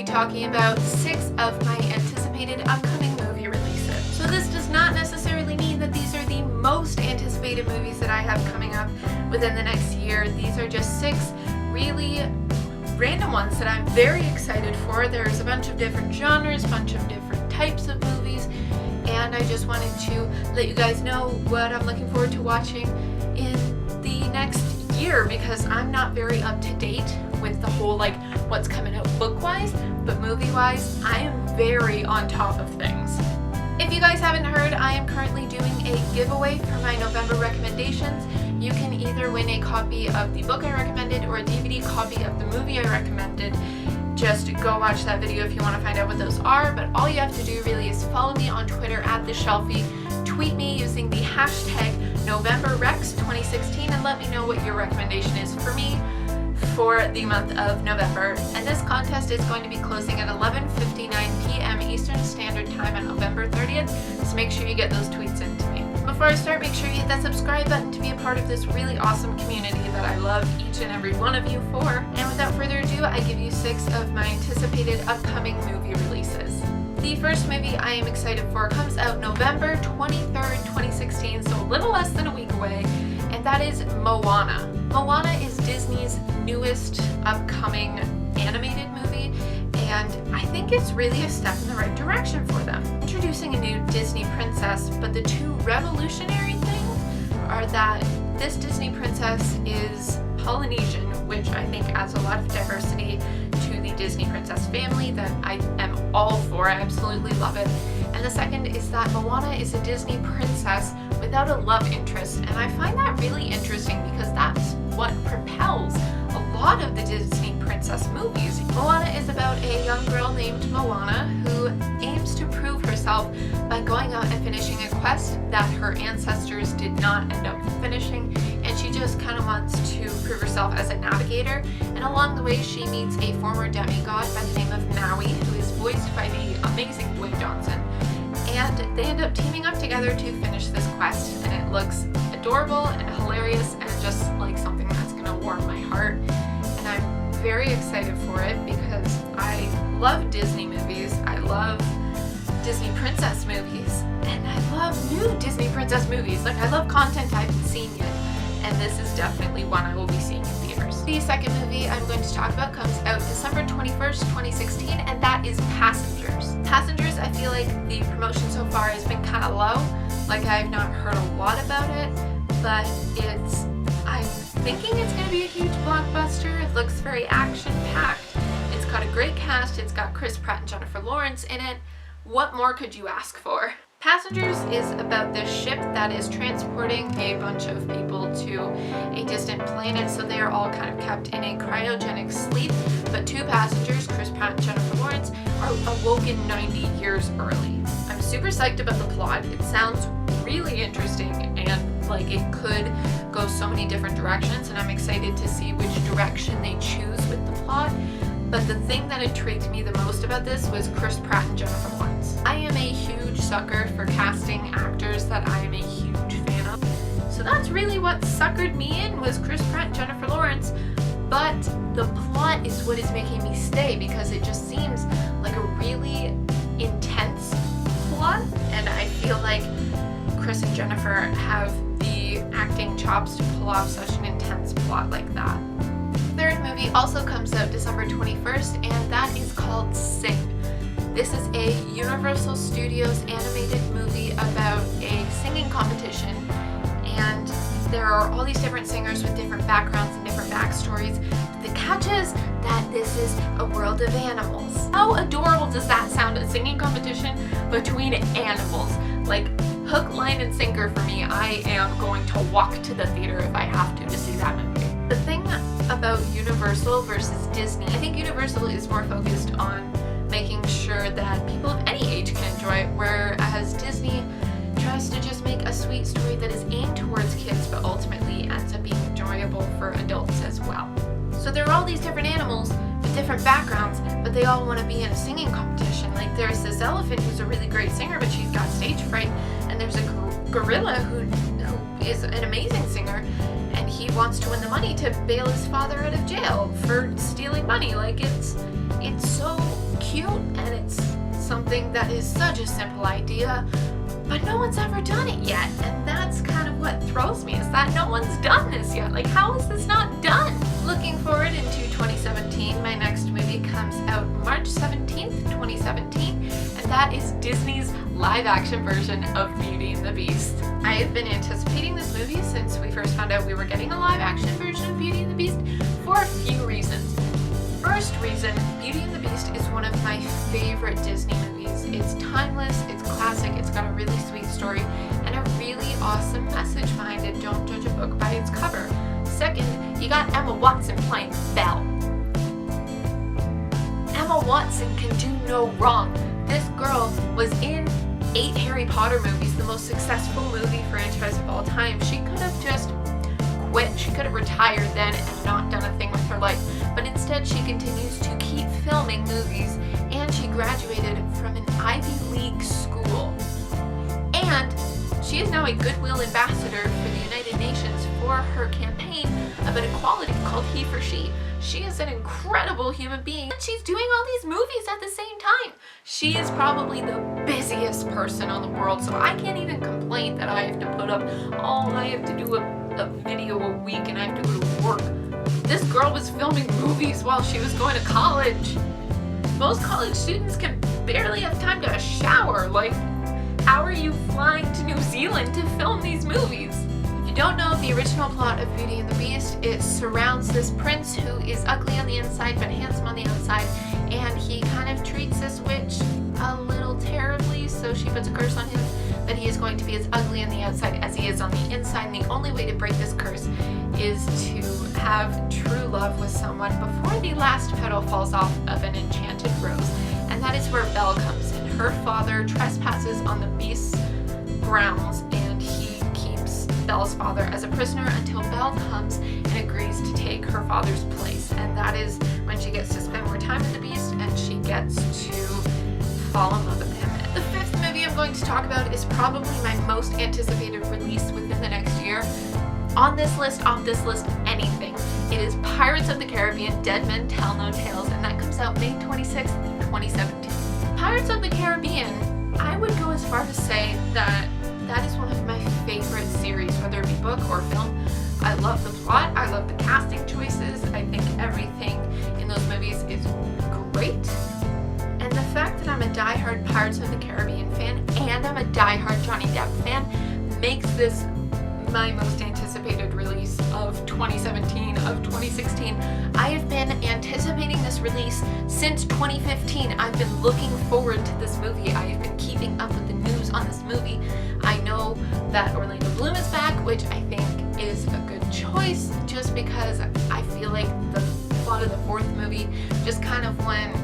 be talking about 6 of my anticipated upcoming movie releases. So this does not necessarily mean that these are the most anticipated movies that I have coming up within the next year. These are just 6 really random ones that I'm very excited for. There's a bunch of different genres, a bunch of different types of movies, and I just wanted to let you guys know what I'm looking forward to watching in the next year, because I'm not very up to date with the whole like what's coming out book-wise, but movie-wise I am very on top of things. If you guys haven't heard, I am currently doing a giveaway for my November recommendations. You can either win a copy of the book I recommended or a DVD copy of the movie I recommended. Just go watch that video if you want to find out what those are, but all you have to do really is follow me on Twitter at TheShelfie, tweet me using the hashtag NovemberRex2016 and let me know what your recommendation is for me for the month of November. And this contest is going to be closing at 11:59 p.m. Eastern Standard Time on November 30th, so make sure you get those tweets into me. Before I start, make sure you hit that subscribe button to be a part of this really awesome community that I love each and every one of you for. And without further ado, I give you 6 of my anticipated upcoming movie releases. The first movie I am excited for comes out November 23rd, 2016, so a little less than a week away, and that is Moana. Moana is Disney's newest upcoming animated movie, and I think it's really a step in the right direction for them. Introducing a new Disney princess, but the two revolutionary things are that this Disney princess is Polynesian, which I think adds a lot of diversity to the Disney princess family that I am all for. I absolutely love it. And the second is that Moana is a Disney princess without a love interest, and I find that really interesting because that's what propels a lot of the Disney princess movies. Moana is about a young girl named Moana who aims to prove herself by going out and finishing a quest that her ancestors did not end up finishing, and she just kind of wants to prove herself as a navigator. And along the way she meets a former demigod by the name of Maui, who is voiced by the amazing Dwayne Johnson, and they end up teaming up together to finish this quest, and it looks adorable and hilarious and just like something that's gonna warm my heart. And I'm very excited for it because I love Disney movies, I love Disney princess movies, and I love new Disney princess movies. Like, I love content I haven't seen yet, and this is definitely one I will be seeing in theaters. The second movie I'm going to talk about comes out December 21st, 2016, and that is Passengers. Passengers, I feel like the promotion so far has been kind of low. Like, I've not heard a lot about it, but I'm thinking it's going to be a huge blockbuster. It looks very action-packed. It's got a great cast. It's got Chris Pratt and Jennifer Lawrence in it. What more could you ask for? Passengers is about this ship that is transporting a bunch of people to a distant planet, so they are all kind of kept in a cryogenic sleep, but 2 passengers, Chris Pratt and Jennifer Lawrence, are awoken 90 years early. I'm super psyched about the plot. It sounds really interesting and like it could go so many different directions, and I'm excited to see which direction they choose with the plot. But the thing that intrigued me the most about this was Chris Pratt and Jennifer Lawrence. I am a huge sucker for casting actors that I am a huge fan of. So that's really what suckered me in, was Chris Pratt and Jennifer Lawrence. But the plot is what is making me stay, because it just seems like a really intense plot, and I feel like Chris and Jennifer have the acting chops to pull off such an intense plot like that. Third movie also comes out December 21st, and that is called Sing. This is a Universal Studios animated movie about a singing competition, and there are all these different singers with different backgrounds and different backstories. The catch is that this is a world of animals. How adorable does that sound, a singing competition between animals? Like, hook, line, and sinker for me. I am going to walk to the theater if I have to see that movie. The thing about Universal versus Disney, I think Universal is more focused on making sure that people of any age can enjoy it, whereas Disney tries to just make a sweet story that is aimed towards kids but ultimately ends up being enjoyable for adults as well. So there are all these different animals with different backgrounds, but they all want to be in a singing competition. Like, there's this elephant who's a really great singer, but she's got stage fright, and there's a gorilla who is an amazing singer, and he wants to win the money to bail his father out of jail for stealing money. Like, it's so cute, and it's something that is such a simple idea, but no one's ever done it yet. And that's kind of what throws me, is that no one's done this yet. Like, how is this not done? Looking forward into 2017, my next movie comes out March 17th, 2017, and that is Disney's live-action version of Beauty and the Beast. I have been anticipating this movie since we first found out we were getting a live-action version of Beauty and the Beast for a few reasons. First reason, Beauty and the Beast is one of my favorite Disney movies. It's timeless, it's classic, it's got a really sweet story, and a really awesome message behind it. Don't judge a book by its cover. Second, you got Emma Watson playing Belle. Emma Watson can do no wrong. This girl was in 8 Harry Potter movies, the most successful movie franchise of all time. She could have just quit. She could have retired then and not done a thing with her life. But instead, she continues to keep filming movies, and she graduated from an Ivy League school. And she is now a Goodwill ambassador for the United Nations for her campaign about equality called He for She. She is an incredible human being, and she's doing all these movies at the same time. She is probably the busiest person on the world, so I can't even complain that I have to put up, I have to do a video a week and I have to go to work. This girl was filming movies while she was going to college. Most college students can barely have time to shower. Like, how are you flying to New Zealand to film these movies? If you don't know the original plot of Beauty and the Beast, it surrounds this prince who is ugly on the inside but handsome on the outside, and he kind of treats this witch a little terribly, so she puts a curse on him that he is going to be as ugly on the outside as he is on the inside, and the only way to break this curse is to have true love with someone before the last petal falls off of an enchanted rose. And that is where Belle comes in. Her father trespasses on the Beast's grounds, and he keeps Belle's father as a prisoner until Belle comes and agrees to take her father's place. And that is when she gets to spend more time with the Beast, and she gets to fall in love with him. The fifth movie I'm going to talk about is probably my most anticipated release within the next year. On this list, off this list, anything. It is Pirates of the Caribbean, Dead Men Tell No Tales, and that comes out May 26th, 2017. Pirates of the Caribbean, I would go as far as to say that that is one of my favorite series, whether it be book or film. I love the plot, I love the casting choices, I think everything in those movies is great. And the fact that I'm a diehard Pirates of the Caribbean fan and I'm a diehard Johnny Depp fan makes this my most anticipated release of 2017, of 2016. I have been anticipating this release since 2015. I've been looking forward to this movie. I have been keeping up with the news on this movie. I know that Orlando Bloom is back, which I think is a good choice, just because I feel like the plot of the fourth movie just kind of went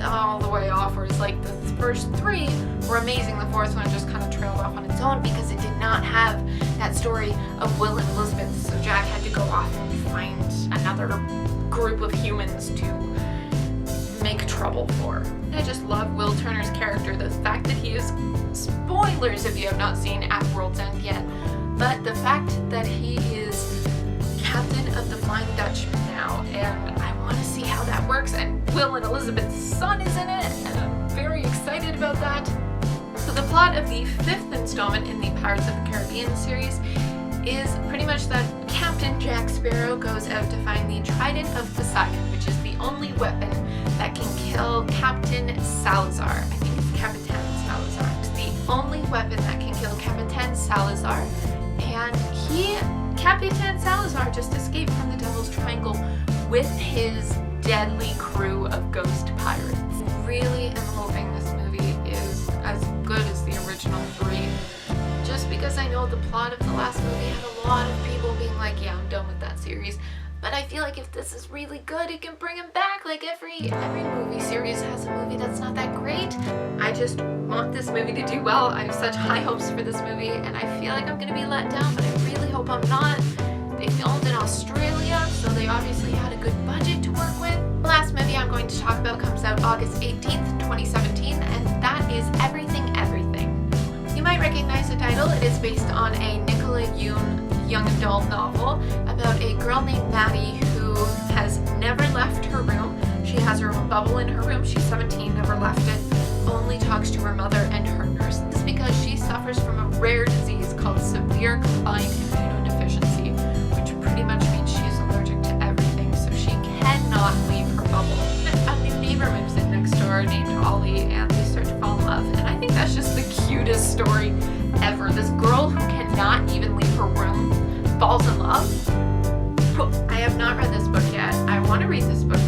all the way off, whereas like the first 3 were amazing. The fourth one just kind of trailed off on its own because it did not have that story of Will and Elizabeth, so Jack had to go off and find another group of humans to make trouble for. I just love Will Turner's character, the fact that he is, spoilers if you have not seen At World's End yet, but the fact that he is captain of the Flying Dutchman now, and I want to see how that works, and Will and Elizabeth's son is in it, and I'm very excited about that. So the plot of the 5th installment in the Pirates of the Caribbean series is pretty much that Captain Jack Sparrow goes out to find the Trident of Poseidon, which is the only weapon that can kill Captain Salazar. I think it's Capitan Salazar. It's the only weapon that can kill Capitan Salazar, and Capitan Salazar just escaped from the Devil's Triangle with his deadly crew of ghost pirates. Really am hoping this movie is as good as the original 3, just because I know the plot of the last movie had a lot of people being like, yeah, I'm done with that series. But I feel like if this is really good, it can bring him back. Like every movie series has a movie that's not that great. I just want this movie to do well. I have such high hopes for this movie, and I feel like I'm going to be let down, but I really hope I'm not. They filmed in Australia, so they obviously had a good budget to work with. The last movie I'm going to talk about comes out August 18th, 2017, and that is Everything, Everything. You might might recognize the title. It is based on a Nicola young adult novel about a girl named Maddie who has never left her room. She has her own bubble in her room. She's 17, never left it, only talks to her mother and her nurse. This is because she suffers from a rare disease called severe combined immunodeficiency, which pretty much means she's allergic to everything, so she cannot leave her bubble. A new neighbor moves in next door named Ollie, and they start to fall in love, and I think that's just the cutest story ever. This girl who cannot even leave her room falls in love. I have not read this book yet. I want to read this book